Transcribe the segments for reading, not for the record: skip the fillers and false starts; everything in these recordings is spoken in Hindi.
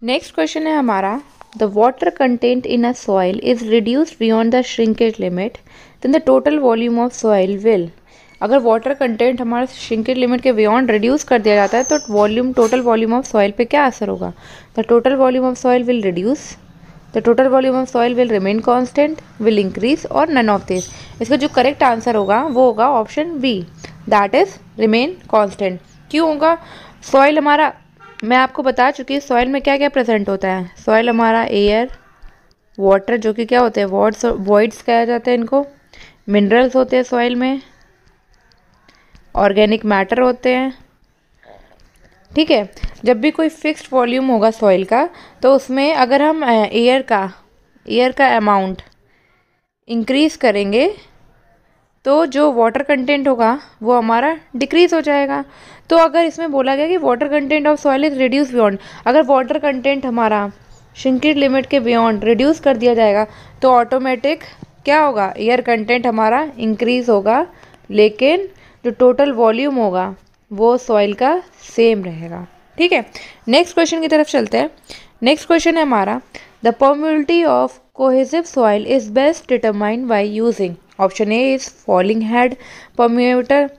नेक्स्ट क्वेश्चन है हमारा, the water content in a soil is reduced beyond the shrinkage limit, then the total volume of soil will. अगर वाटर कंटेंट हमारा श्रिंकेज लिमिट के बियॉन्ड रिड्यूस कर दिया जाता है तो टोटल वॉल्यूम ऑफ सॉइल पे क्या असर होगा? The total volume of soil will reduce, the total volume of soil will remain constant, will increase और नन ऑफ दिस। इसका जो करेक्ट आंसर होगा वो होगा option B, that is remain constant. क्यों होगा? सॉइल हमारा, मैं आपको बता चुकी, सॉइल में क्या क्या प्रेजेंट होता है। सॉइल हमारा एयर, वाटर जो कि क्या होते हैं वॉइड्स कहा जाता है इनको, मिनरल्स होते हैं सॉइल में, ऑर्गेनिक मैटर होते हैं। ठीक है, जब भी कोई फिक्स्ड वॉल्यूम होगा सॉइल का तो उसमें अगर हम एयर का अमाउंट इंक्रीज करेंगे तो जो वाटर कंटेंट होगा वो हमारा डिक्रीज हो जाएगा। तो अगर इसमें बोला गया कि water content of soil is reduce beyond, अगर वाटर कंटेंट हमारा श्रिंकेज लिमिट के बियॉन्ड रिड्यूस कर दिया जाएगा तो ऑटोमेटिक क्या होगा, एयर कंटेंट हमारा इंक्रीज होगा, लेकिन जो टोटल वॉल्यूम होगा वो सॉइल का सेम रहेगा। ठीक है, नेक्स्ट क्वेश्चन की तरफ चलते हैं। नेक्स्ट क्वेश्चन है हमारा, the permeability of cohesive soil is best determined by using. Option A is falling head permeameter,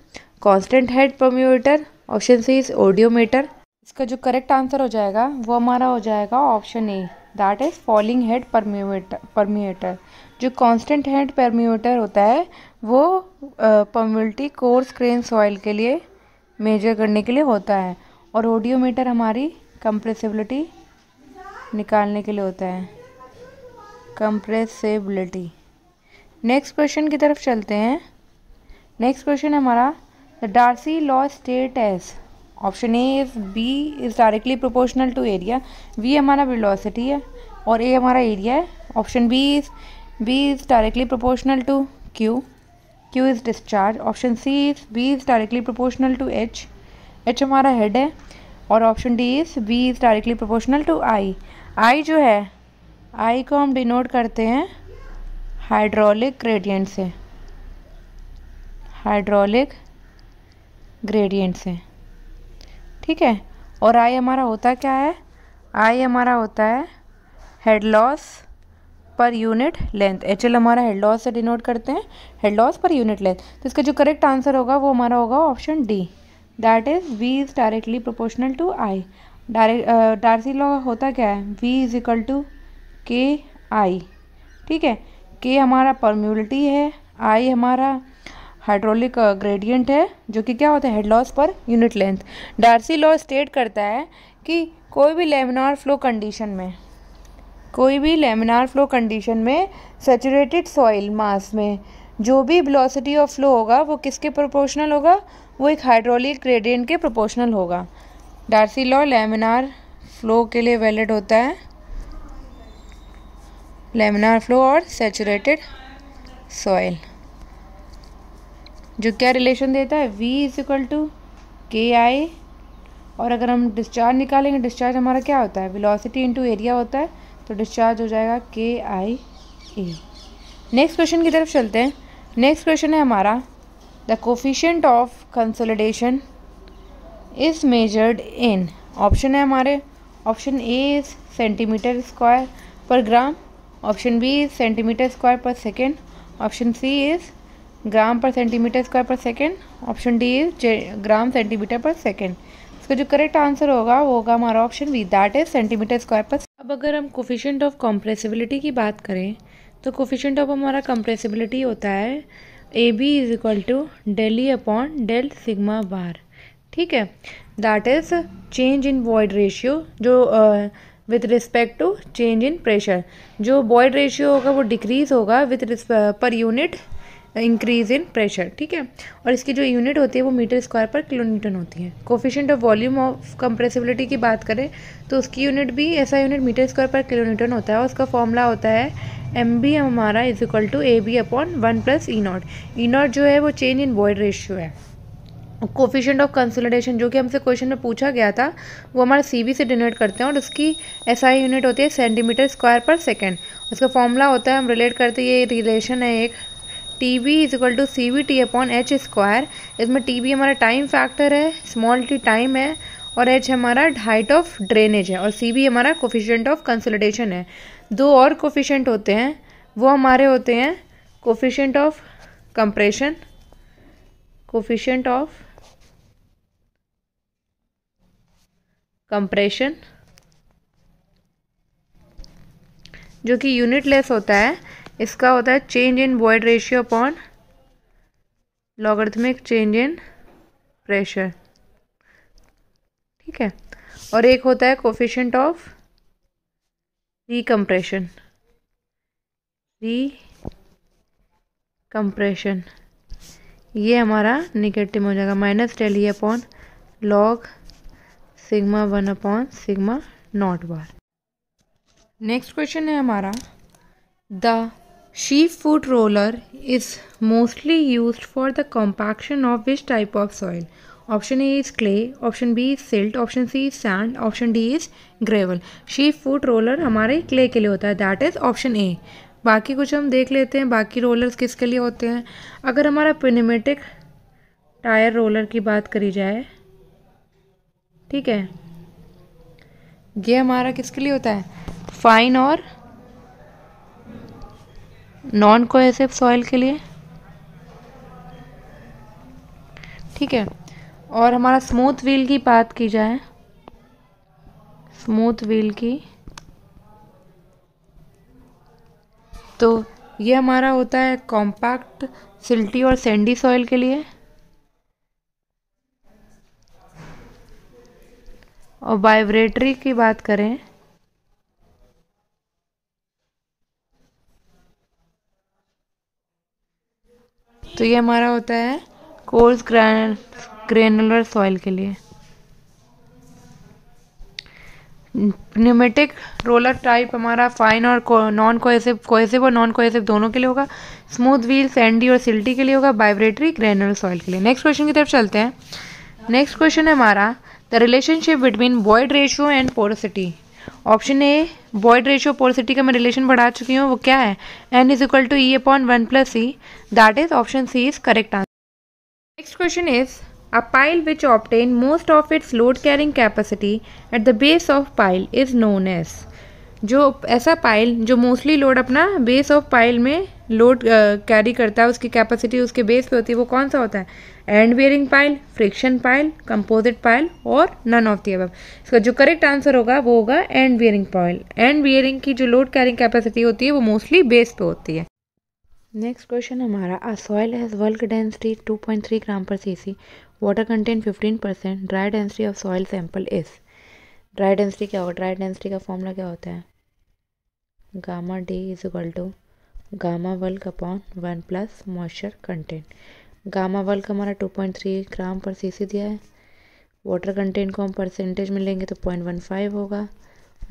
constant head permeameter, option C is oedometer. इसका जो करेक्ट आंसर हो जाएगा वो हमारा हो जाएगा option A, that is falling head permeameter. जो कांस्टेंट हेड परम्यूटर होता है वो परमेबिलिटी कोर्स ग्रेन सॉइल के लिए मेजर करने के लिए होता है, और ओडियोमीटर हमारी कंप्रेसिबिलिटी निकालने के लिए होता है, कंप्रेसिबिलिटी। नेक्स्ट क्वेश्चन की तरफ चलते हैं। नेक्स्ट क्वेश्चन है हमारा, the Darcy law state as. Option A is B is directly proportional to area, V हमारा वेलोसिटी है और ए हमारा एरिया है। Option B is directly proportional to Q, Q is discharge. Option C is B is directly proportional to H, H हमारा हेड है। और option D is B is directly proportional to I, I जो है, आई को हम डिनोट करते हैं हाइड्रोलिक ग्रेडियंट से, हाइड्रोलिक ग्रेडियंट से। ठीक है, और आई हमारा होता क्या है? आई हमारा होता है head loss per unit length, H L हमारा हेड लॉस से डिनोट करते हैं, head loss per unit length. तो इसका जो करेक्ट आंसर होगा वो हमारा होगा option D, that is V is directly proportional to I. Darcy law होता क्या है? वी इज इक्वल टू के आई। ठीक है, के हमारा परम्यूबिलिटी है, आई हमारा हाइड्रोलिक ग्रेडियंट है जो कि क्या होता है, head loss per unit length. Darcy law state करता है कि कोई भी लेमिनार फ्लो कंडीशन में सैचुरेटेड सॉइल मास में जो भी वेलोसिटी ऑफ फ्लो होगा वो किसके प्रोपोर्शनल होगा? वो एक हाइड्रोलिक ग्रेडियंट के प्रोपोर्शनल होगा। डार्सी लॉ लेमिनार फ्लो के लिए वैलिड होता है, लेमिनार फ्लो और सैचुरेटेड सॉइल। जो क्या रिलेशन देता है? V इज इक्वल टू के आई, और अगर हम डिस्चार्ज निकालेंगे, डिस्चार्ज हमारा क्या होता है? वेलोसिटी इंटू एरिया होता है, तो डिस्चार्ज हो जाएगा के आई ए। नेक्स्ट क्वेश्चन की तरफ चलते हैं। नेक्स्ट क्वेश्चन है हमारा, the coefficient of consolidation is measured in. Option है हमारे, option A is centimetre square per gram, option B is centimetre square per second, option C is gram per centimetre square per second, option D is gram centimetre per second. इसका जो करेक्ट आंसर होगा वो होगा हमारा option B, that is centimetre square per. अब अगर हम कोफिशिएंट ऑफ कंप्रेसिबिलिटी की बात करें तो कोफिशिएंट ऑफ हमारा कंप्रेसिबिलिटी होता है A V is equal to del E upon del sigma bar. ठीक है, that is change in void ratio जो with respect to change in pressure. जो वॉइड रेशियो होगा वो डिक्रीज होगा with per unit increase in pressure. ठीक है, और इसकी जो यूनिट होती है वो मीटर स्क्वायर पर किलोन्यूटन होती है। Coefficient of volume of compressibility की बात करें तो उसकी यूनिट भी ऐसा unit metre square per kilonewton होता है, और उसका फॉर्मूला होता है एम बी हमारा is equal to A B upon 1 plus E naught. E naught जो है वो चेंज इन वॉइड रेशियो है। कोफिशिएंट ऑफ कंसोलिडेशन जो कि हमसे क्वेश्चन में पूछा गया था वो हमारे सीबी से डिनोट करते हैं, और उसकी एसआई यूनिट होती है सेंटीमीटर स्क्वायर पर सेकेंड। उसका फॉर्मूला होता है, हम रिलेट करते हैं, ये रिलेशन है एक, T B is equal to C V T upon H square. इसमें टी बी हमारा टाइम फैक्टर है, स्मॉल टी टाइम है, और एच हमारा हाइट ऑफ ड्रेनेज है और सी बी हमारा कोफिशिएंट ऑफ कंसोलिडेशन है। दो और कोफिशिएंट होते हैं, वो हमारे होते हैं coefficient of compression, coefficient of compression जो कि यूनिटलेस होता है। इसका होता है change in void ratio upon logarithmic change in pressure, ठीक है। और एक होता है कोफिशिएंट ऑफ रिकम्प्रेशन, रिकम्प्रेशन ये हमारा निगेटिव हो जाएगा, minus del E upon log sigma 1 upon sigma naught bar. Next question है हमारा, the sheep foot roller is mostly used for the compaction of which type of soil? Option A is clay, option B is silt, option C is sand, option D is gravel. sheep foot roller हमारे clay के लिए होता है, that is option A. बाकी कुछ हम देख लेते हैं, बाकी रोलर्स किसके लिए होते हैं। अगर हमारा pneumatic टायर रोलर की बात करी जाए, ठीक है, ये हमारा किसके लिए होता है, फाइन और नॉन कोहेसिव सॉइल के लिए, ठीक है। और हमारा स्मूथ व्हील की बात की जाए, स्मूथ व्हील की, तो ये हमारा होता है कॉम्पैक्ट सिल्टी और सैंडी सॉइल के लिए। और वाइब्रेटरी की बात करें तो ये हमारा होता है कोर्स ग्रेनुलर सॉइल के लिए। न्यूमेटिक रोलर टाइप हमारा फाइन और नॉन कोहेसिव, कोहेसिव और नॉन कोहेसिव दोनों के लिए होगा। स्मूथ व्हील सैंडी और सिल्टी के लिए होगा, वाइब्रेटरी ग्रेनुलर सॉइल के लिए। नेक्स्ट क्वेश्चन की तरफ चलते हैं। नेक्स्ट क्वेश्चन है हमारा, the relationship between void ratio and porosity. Option A void ratio porosity का मैं रिलेशन बढ़ा चुकी हूँ, वो क्या है, N is equal to E upon 1 plus C, that is option C is correct answer. Next question is, a pile which obtain most of its load carrying capacity at the base of pile is known as। जो ऐसा पाइल जो मोस्टली लोड अपना बेस ऑफ पाइल में लोड कैरी करता है, उसकी कैपेसिटी उसके बेस पे होती है, वो कौन सा होता है, and bearing pile, friction pile, composite pile और नन ऑफ द अबव। इसका जो करेक्ट आंसर होगा वो होगा and bearing pile. And bearing की जो लोड कैरिंग कैपेसिटी होती है वो मोस्टली बेस पे होती है। नेक्स्ट क्वेश्चन हमारा, a soil has bulk density 2.3 gram per CC, water content 15%, dry density of soil sample is. Dry density क्या होगा, ड्राई डेंसिटी का फॉर्मूला क्या होता है, gamma D is equal to gamma bulk upon 1 plus moisture content. Gamma bulk हमारा 2.3 ग्राम पर सीसी दिया है, वाटर कंटेंट को हम परसेंटेज में लेंगे तो 0.15 होगा,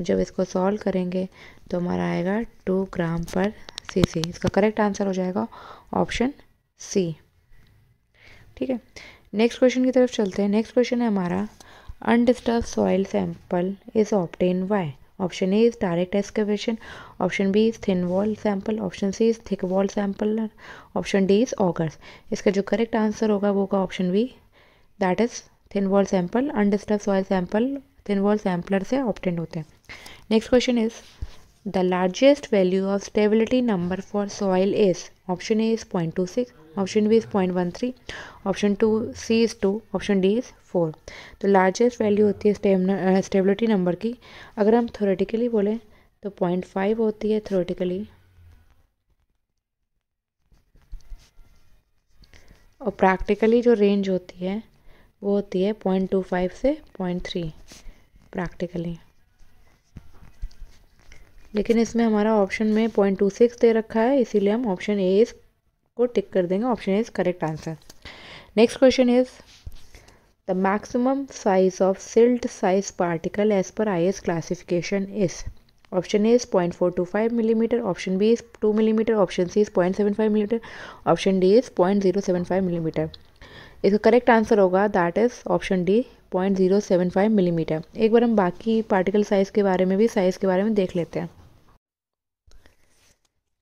जब इसको सॉल्व करेंगे तो हमारा आएगा 2 ग्राम पर सीसी। इसका करेक्ट आंसर हो जाएगा ऑप्शन सी, ठीक है। नेक्स्ट क्वेश्चन की तरफ चलते हैं। नेक्स्ट क्वेश्चन है हमारा, undisturb soil sample is obtain by. Option A is direct excavation, option B is thin wall sample, option C is thick wall sample, option D is augers. इसका जो करेक्ट आंसर होगा वो होगा option B, that is thin wall sample. Undisturb soil sample thin wall sampler से ऑब्टेन होते हैं। Next question is, the largest value of stability number for soil is। option A is 0.26, option B is 0.13, option 2 C is 2, option D is 4। तो लार्जेस्ट वैल्यू होती है स्टेबिलिटी नंबर की, अगर हम थ्योरेटिकली बोलें तो 0.5 होती है थ्योरेटिकली, और प्रैक्टिकली जो रेंज होती है वो होती है 0.25 से 0.3 प्रैक्टिकली। लेकिन इसमें हमारा ऑप्शन में 0.26 दे रखा है, इसीलिए हम ऑप्शन ए को टिक कर देंगे, option A is correct answer. Next question is, the maximum size of silt size particle as per IS classification is. Option A is 0.425 millimetre, option B is 2 millimetre, option C is 0.75 millimetre, option D is 0.075 millimetre. इसका करेक्ट आंसर होगा that is option D 0.075 millimetre. एक बार हम बाकी पार्टिकल साइज के बारे में भी देख लेते हैं।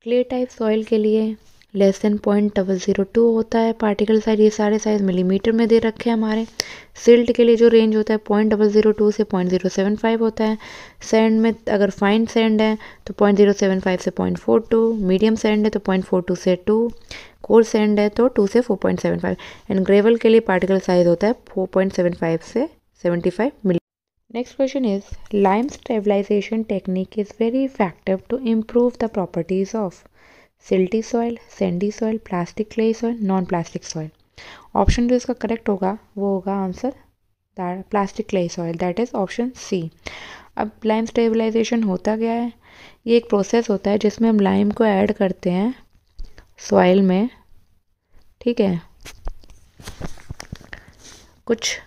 क्ले टाइप सॉइल के लिए <0.002 होता है पार्टिकल साइज। ये सारे साइज मिलीमीटर में दे रखे हैं हमारे। सिल्ट के लिए जो रेंज होता है 0.002 से 0.075 होता है। सैंड में अगर फाइन सैंड है तो 0.075 से 0.42, मीडियम सैंड है तो 0.42 से 2, कोर्स सैंड है तो 2 से 4.75 एंड ग्रेवल के लिए पार्टिकल साइज होता है 4.75 से 75 मिली। Next question is, lime stabilization technique is very effective to improve the properties of silty soil, sandy soil, plastic clay soil, non-plastic soil. Option जो इसका करेक्ट होगा वो होगा answer plastic clay soil, that is option C. अब लाइम स्टेबलाइजेशन होता क्या है? ये एक प्रोसेस होता है जिसमें हम लाइम को ऐड करते हैं सॉइल में, ठीक है, कुछ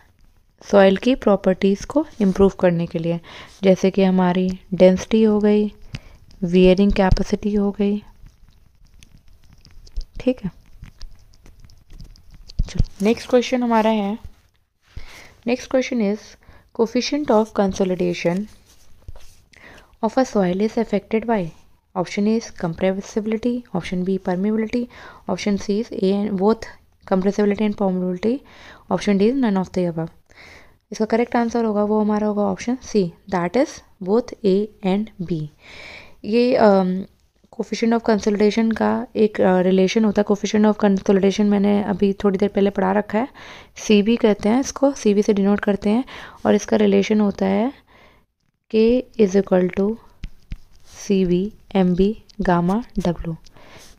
सॉइल की प्रॉपर्टीज़ को इम्प्रूव करने के लिए, जैसे कि हमारी डेंसिटी हो गई, वियरिंग कैपेसिटी हो गई, ठीक है। चलो नेक्स्ट क्वेश्चन हमारा है, next question is coefficient of consolidation of a soil is affected by, option A is compressibility, option B permeability, option C is A and both compressibility and permeability, option D is none of the above. इसका करेक्ट आंसर होगा वो हमारा होगा option C, that is both A and B. ये कोफिशिएंट ऑफ कंसोलिडेशन का एक रिलेशन होता है। कोफिशिएंट ऑफ कंसोलिडेशन मैंने अभी थोड़ी देर पहले पढ़ा रखा है, सी बी कहते हैं इसको, सी बी से डिनोट करते हैं, और इसका रिलेशन होता है K is equal to C B M B gamma W.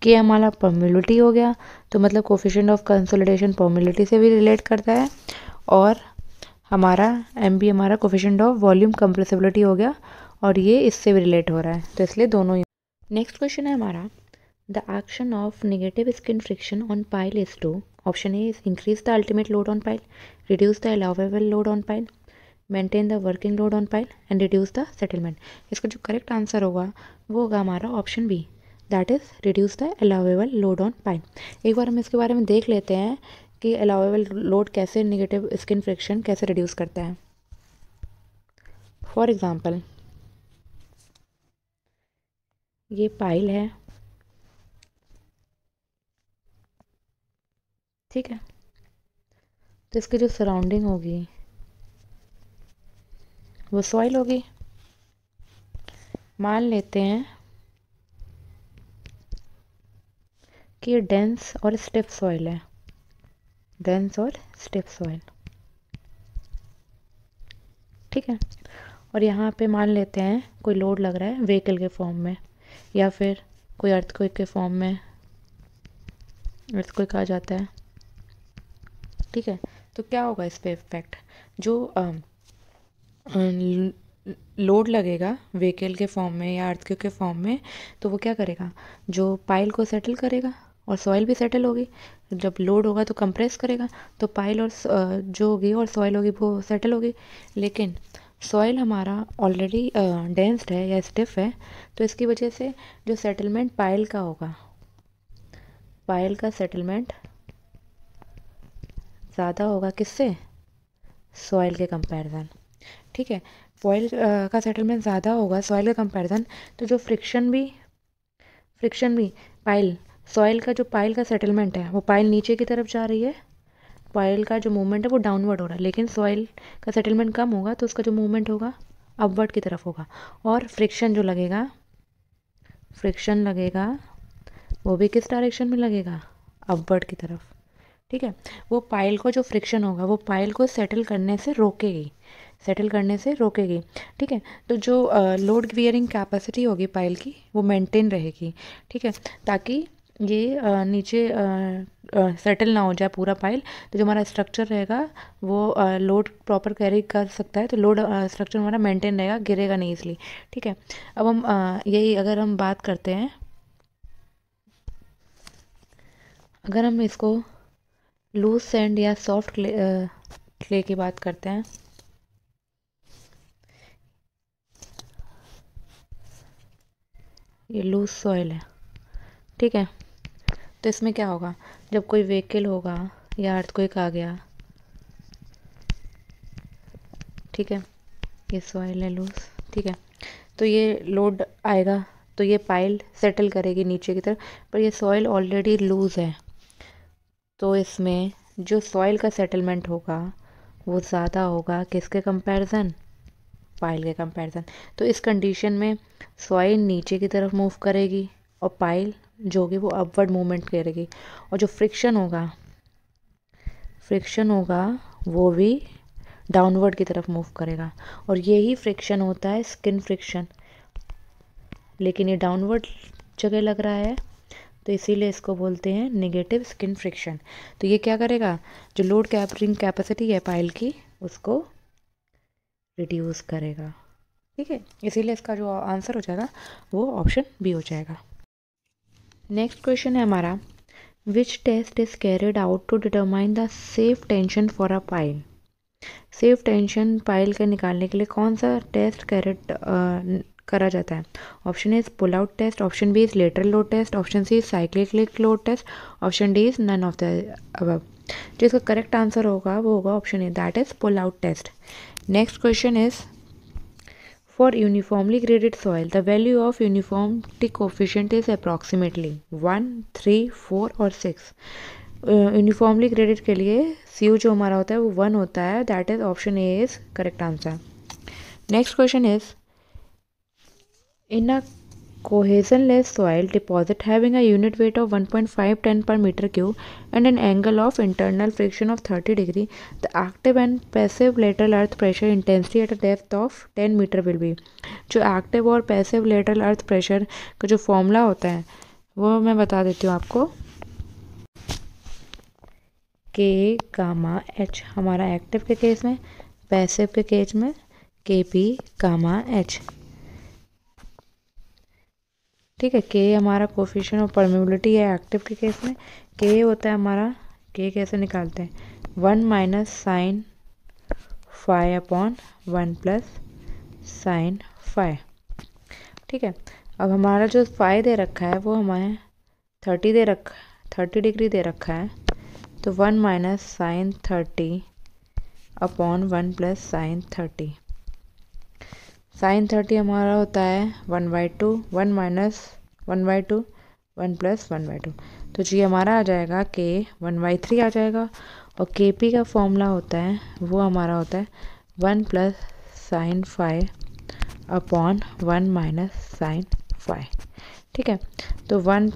K हमारा परमेबिलिटी हो गया, तो मतलब कोफिशिएंट ऑफ कंसोलिडेशन परमेबिलिटी से भी रिलेट करता है, और हमारा एम बी हमारा कोफिशिएंट ऑफ वॉल्यूम कंप्रेसिबिलिटी हो गया, और ये इससे भी रिलेट हो रहा है, तो इसलिए दोनों ही। नेक्स्ट क्वेश्चन है हमारा, the action of negative skin friction on pile is to, option A is increase the ultimate load on pile, reduce the allowable load on pile, maintain the working load on pile and reduce the settlement. इसका जो करेक्ट आंसर होगा वो होगा हमारा option B, that is reduce the allowable load on pile. एक बार हम इसके बारे में देख लेते हैं कि अलाउएबल लोड कैसे नेगेटिव स्किन फ्रिक्शन कैसे रिड्यूस करता है। फॉर एग्जांपल ये पाइल है, ठीक है, तो इसकी जो सराउंडिंग होगी वो सॉइल होगी। मान लेते हैं कि ये डेंस और स्टिफ सॉइल है, डेंस और स्टिफ सॉइल, ठीक है, और यहाँ पे मान लेते हैं कोई लोड लग रहा है व्हीकल के फॉर्म में, या फिर कोई अर्थक्वेक के फॉर्म में, अर्थक्वेक आ जाता है, ठीक है, तो क्या होगा इस पे इफेक्ट, जो लोड लगेगा व्हीकल के फॉर्म में या अर्थक्वेक के फॉर्म में, तो वो क्या करेगा, जो पाइल को सेटल करेगा और सॉइल भी सेटल होगी। जब लोड होगा तो कंप्रेस करेगा, तो पाइल और जो होगी और सॉइल होगी वो सेटल होगी। लेकिन सॉइल हमारा ऑलरेडी डेंस्ड है या स्टिफ है, तो इसकी वजह से जो सेटलमेंट पाइल का होगा, पाइल का सेटलमेंट ज़्यादा होगा किससे, सॉइल के कंपैरिजन, ठीक है, सॉइल का सेटलमेंट ज़्यादा होगा सॉइल के कंपैरिजन, तो जो फ्रिक्शन भी पाइल, सॉइल का जो पाइल का सेटलमेंट है वो पाइल नीचे की तरफ जा रही है, पाइल का जो मूवमेंट है वो डाउनवर्ड हो रहा है, लेकिन सॉइल का सेटलमेंट कम होगा तो उसका जो मूवमेंट होगा अपवर्ड की तरफ होगा, और फ्रिक्शन जो लगेगा, फ्रिक्शन लगेगा वो भी किस डायरेक्शन में लगेगा, अपवर्ड की तरफ, ठीक है। वो पाइल को जो फ्रिक्शन होगा वो पाइल को सेटल करने से रोकेगी, सेटल करने से रोकेगी, ठीक है। तो जो लोड वियरिंग कैपेसिटी होगी पाइल की वो मेंटेन रहेगी, ठीक है, ताकि ये नीचे सेटल ना हो जाए पूरा पाइल, तो जो हमारा स्ट्रक्चर रहेगा वो लोड प्रॉपर कैरी कर सकता है, तो लोड स्ट्रक्चर हमारा मेंटेन रहेगा, गिरेगा नहीं इसलिए, ठीक है। अब हम यही अगर हम बात करते हैं, अगर हम इसको लूज सैंड या सॉफ्ट क्ले की बात करते हैं, ये लूज सॉइल है, ठीक है, तो इसमें क्या होगा, जब कोई व्हीकल होगा या अर्थक्वेक आ गया, ठीक है, ये सॉइल है लूज, ठीक है, तो ये लोड आएगा तो ये पाइल सेटल करेगी नीचे की तरफ, पर ये सॉइल ऑलरेडी लूज़ है, तो इसमें जो सॉइल का सेटलमेंट होगा वो ज़्यादा होगा किसके कंपैरिजन, पाइल के कंपैरिजन। तो इस कंडीशन में सॉइल नीचे की तरफ मूव करेगी और पाइल जो होगी वो अपवर्ड मूवमेंट करेगी, और जो फ्रिक्शन होगा वो भी डाउनवर्ड की तरफ मूव करेगा, और यही फ्रिक्शन होता है स्किन फ्रिक्शन, लेकिन ये डाउनवर्ड जगह लग रहा है, तो इसीलिए इसको बोलते हैं नेगेटिव स्किन फ्रिक्शन। तो ये क्या करेगा, जो लोड कैरिंग कैपेसिटी है पाइल की उसको रिड्यूस करेगा। ठीक है, इसीलिए इसका जो आंसर हो जाएगा वो ऑप्शन बी हो जाएगा। नेक्स्ट क्वेश्चन है हमारा, which test is carried out to determine the safe tension for a pile. Safe tension pile का निकालने के लिए कौन सा टेस्ट कैरिड करा जाता है। Option A is pull out test, option B is lateral load test, option C is cyclic load test, option D is none of the above. जो इसका करेक्ट आंसर होगा वो होगा option A, that is pull out test. Next question is, for uniformly graded soil the value of uniformity coefficient is approximately 1, 3, 4 और 6। यूनिफॉर्मली ग्रेडेड के लिए CU जो हमारा होता है वो 1 होता है, that is option A is correct answer. Next question is, in a cohesionless soil deposit having a unit weight of 1.5 ton per meter cube and an angle of internal friction of 30 degree, the active and passive lateral earth pressure intensity at a depth of 10 meter will be। जो एक्टिव और पैसिव लेटरल अर्थ प्रेशर का जो फॉर्मूला होता है वो मैं बता देती हूँ आपको। K गामा H हमारा एक्टिव के केस में, पैसिव के केस में KP गामा H। ठीक है, K हमारा कोफिशिएंट ऑफ परमेबिलिटी है एक्टिव के केस में। K होता है हमारा, K कैसे निकालते हैं, 1 minus sine phi upon 1 plus sine phi. ठीक है, अब हमारा जो फाई दे रखा है वो हमारे 30 डिग्री दे रखा है, तो 1 minus sine 30 upon 1 plus sine 30। Sine 30 हमारा होता है 1/2, 1 माइनस 1/2, 1 प्लस 1/2, तो जी हमारा आ जाएगा K 1/3 आ जाएगा। और KP का फॉर्मूला होता है वो हमारा होता है 1 plus sine phi upon 1 minus sine phi. ठीक है, तो 1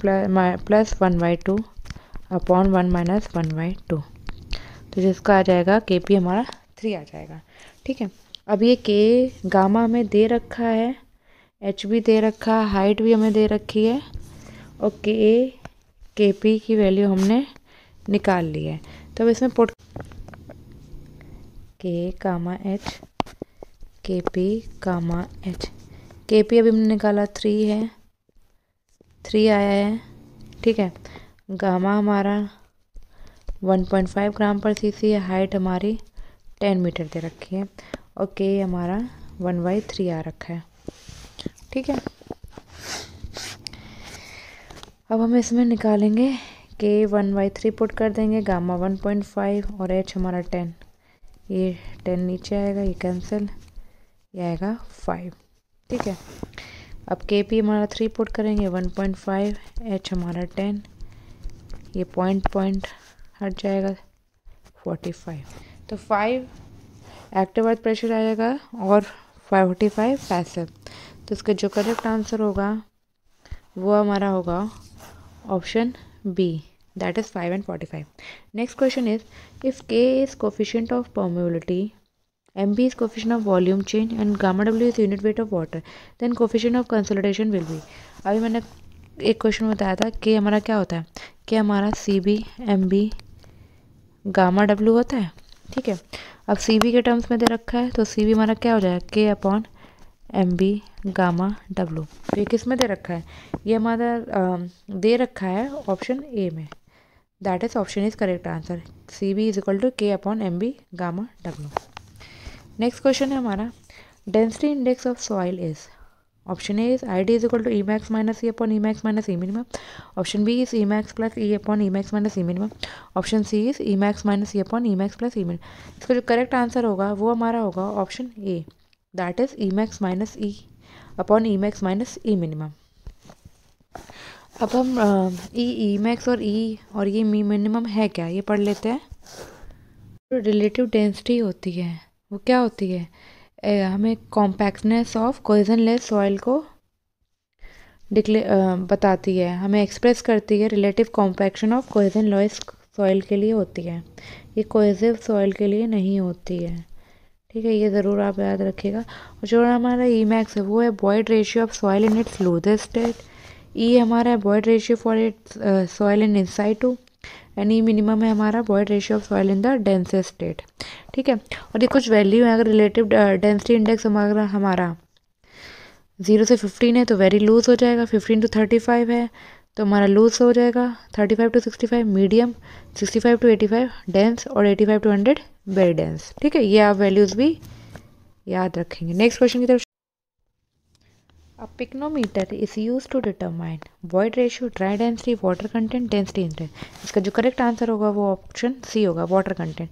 प्लस 1/2 अपॉन 1 माइनस 1/2, तो जिसका आ जाएगा KP हमारा 3 आ जाएगा। ठीक है, अब ये K गामा हमें दे रखा है, H भी दे रखा है, हाइट भी हमें दे रखी है, और KP की वैल्यू हमने निकाल ली है। तो अब इसमें put K gamma H, KP gamma H। KP अभी हमने निकाला 3 है, 3 आया है। ठीक है, गामा हमारा 1.5 ग्राम पर cc है, हाइट हमारी 10 मीटर दे रखी है, और K हमारा 1/3 आ रखा है। ठीक है, अब हम इसमें निकालेंगे K 1/3 पुट कर देंगे, गामा 1.5 और H हमारा 10, ये 10 नीचे आएगा, ये कैंसिल, ये आएगा 5। ठीक है, अब KP हमारा 3 पुट करेंगे, 1.5, H हमारा 10, ये पॉइंट हट जाएगा 45, तो 5 एक्टिव अर्थ प्रेशर आएगा और 45 पैसिव। तो इसका जो करेक्ट आंसर होगा वो हमारा होगा option B, that is 5 and 45। Next question is, if K is coefficient of permeability, MB is coefficient of volume change and gamma W is unit weight of water, then coefficient of consolidation will be। अभी मैंने एक क्वेश्चन बताया था, K हमारा क्या होता है, K हमारा CB MB गामा W होता है। ठीक है, अब CB के टर्म्स में दे रखा है, तो CB हमारा क्या हो जाएगा, K upon MB gamma W। तो ये किस में दे रखा है, ये हमारा दे रखा है ऑप्शन ए में, that is option is correct answer, CB is equal to K upon MB gamma W। Next question है हमारा, density index of soil is, option A is ID is equal to E max minus E upon E max minus E minimum, option B is E max plus E upon E max minus E minimum, option C is E max minus E upon E max plus E minimum. इसका जो करेक्ट आंसर होगा वो हमारा होगा option A, that is E max minus E upon E max minus E minimum. अब हम ई मैक्स और ये मी मिनिमम है क्या, ये पढ़ लेते हैं। जो रिलेटिव डेंसिटी होती है वो क्या होती है, हमें कॉम्पैक्टनेस ऑफ कोहेजनलेस सॉइल को बताती है, हमें एक्सप्रेस करती है। रिलेटिव कॉम्पैक्शन ऑफ कोहेजनलेस सॉइल के लिए होती है, ये कोहेसिव सॉइल के लिए नहीं होती है। ठीक है, ये ज़रूर आप याद रखिएगा। और जो हमारा ई मैक्स है वो है void ratio of soil in its loosest state. E हमारा है void ratio for its soil in in situ, and E minimum है हमारा void ratio of soil in the densest state. ठीक है, और ये कुछ वैल्यू है। अगर रिलेटिव डेंसिटी इंडेक्स हमारा 0 से 15 है तो वेरी लूज हो जाएगा, 15 to 35 है तो हमारा लूज हो जाएगा, 35 to 65 मीडियम, 65 to 85 डेंस और 85 to 100 वेरी डेंस। ठीक है, ये आप वैल्यूज़ भी याद रखेंगे। नेक्स्ट क्वेश्चन की तरफ। A picnometer is used to determine void ratio, dry density, water content, density index। इसका जो करेक्ट आंसर होगा वो ऑप्शन सी होगा, वाटर कंटेंट।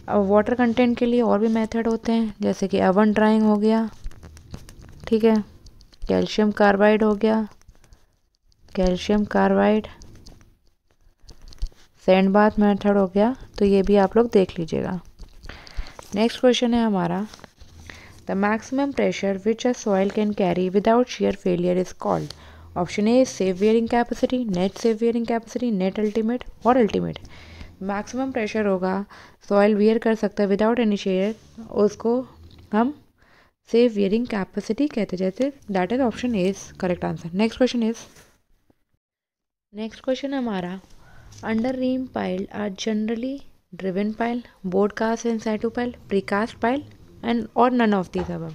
अब वाटर कंटेंट के लिए और भी मेथड होते हैं, जैसे कि ओवन ड्राइंग हो गया, ठीक है, कैल्शियम कार्बाइड हो गया, calcium carbide, sand bath method हो गया, तो ये भी आप लोग देख लीजिएगा। नेक्स्ट क्वेश्चन है हमारा, the maximum pressure which a soil can carry without shear failure is called. Option a safe wearing capacity, net safe wearing capacity, net ultimate और अल्टीमेट। मैक्सिमम प्रेशर होगा सॉइल वियर कर सकता है विदाउट एनी शेयर, उसको हम सेफ वेयरिंग कैपेसिटी कहते, जैसे that is option A is correct answer. Next question हमारा, under ream pile are generally driven pile, bored cast in situ pile, precast pile and और none of these above.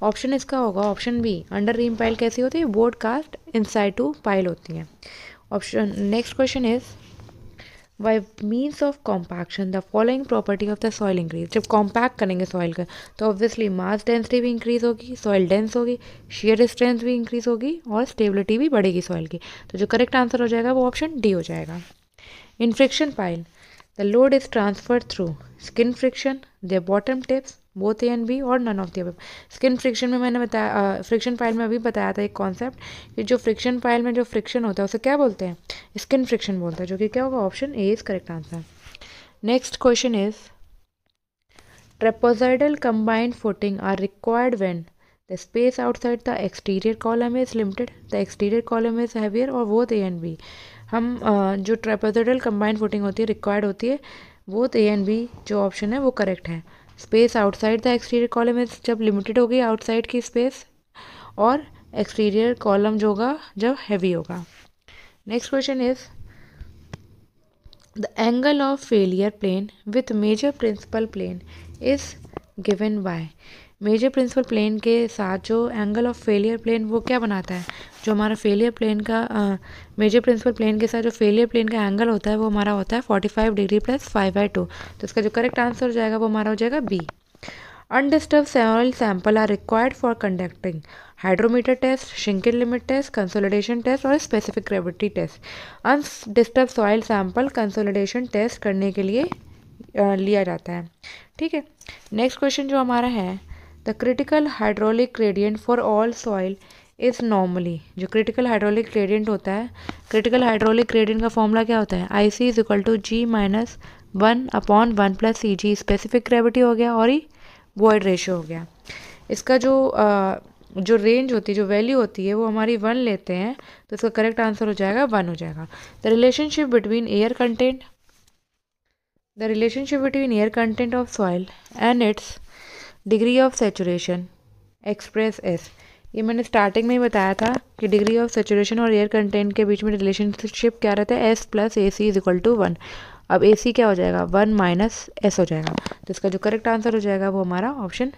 Option इसका होगा option B, under ream pile कैसी होती है, bored cast in situ pile होती है। Option next question is, by means of compaction the following property of the soil increase. जब कॉम्पैक्ट करेंगे सॉइल का तो ऑब्वियसली मास डेंसिटी भी इंक्रीज होगी, सॉइल डेंस होगी, शेयर स्ट्रेंथ भी इंक्रीज होगी और स्टेबिलिटी भी बढ़ेगी सॉइल की। तो जो करेक्ट आंसर हो जाएगा वो ऑप्शन डी हो जाएगा। In friction pile the load is transferred through skin friction, the bottom tips, both A and B और none of the above. Skin friction में मैंने बताया, फ्रिक्शन पाइल में अभी बताया था एक कॉन्सेप्ट कि जो फ्रिक्शन पाइल में जो फ्रिक्शन होता है उसे क्या बोलते हैं, स्किन फ्रिक्शन बोलते हैं, जो कि क्या होगा, option A is correct answer. Next question is, trapezoidal combined footing are required when the space outside the exterior column is limited, the exterior column is heavier और बोथ ए एंड बी। हम जो ट्रेपेजॉइडल कंबाइंड फुटिंग होती है रिक्वायर्ड होती है बोथ ए एंड बी, जो ऑप्शन है वो करेक्ट है। Space outside the exterior column is जब लिमिटेड होगी आउटसाइड की स्पेस, और एक्सटीरियर कॉलम जो होगा जब हैवी होगा। Next question is, the angle of failure plane with major principal plane is given by. Major principal plane के साथ जो एंगल ऑफ फेलियर प्लेन वो क्या बनाता है, जो हमारा फेलियर प्लेन का मेजर प्रिंसिपल प्लेन के साथ जो फेलियर प्लेन का एंगल होता है वो हमारा होता है 45 डिग्री प्लस 5/2। तो इसका जो करेक्ट आंसर हो जाएगा वो हमारा हो जाएगा B. Undisturb soil sample are required for conducting hydrometer test, shrinkage limit test, consolidation test और specific gravity test. Undisturb soil sample consolidation test करने के लिए लिया जाता है। ठीक है, नेक्स्ट क्वेश्चन जो हमारा है, the critical hydraulic gradient for all soil is normally. जो क्रिटिकल हाइड्रोलिक ग्रेडियंट होता है, क्रिटिकल हाइड्रोलिक ग्रेडियंट का फॉर्मूला क्या होता है, I C is equal to G minus 1/1 plus C G, specific gravity हो गया और ही वॉइड रेशियो हो गया। इसका जो रेंज होती है, जो वैल्यू होती है वो हमारी 1 लेते हैं, तो इसका करेक्ट आंसर हो जाएगा 1 हो जाएगा। The relationship between air content of soil and its degree of saturation express as. ये मैंने स्टार्टिंग में ही बताया था कि डिग्री ऑफ सेचुरेशन और एयर कंटेंट के बीच में रिलेशनशिप क्या रहता है, S plus A C is equal to 1। अब ए सी क्या हो जाएगा, 1 माइनस एस हो जाएगा। तो इसका जो करेक्ट आंसर हो जाएगा वो हमारा ऑप्शन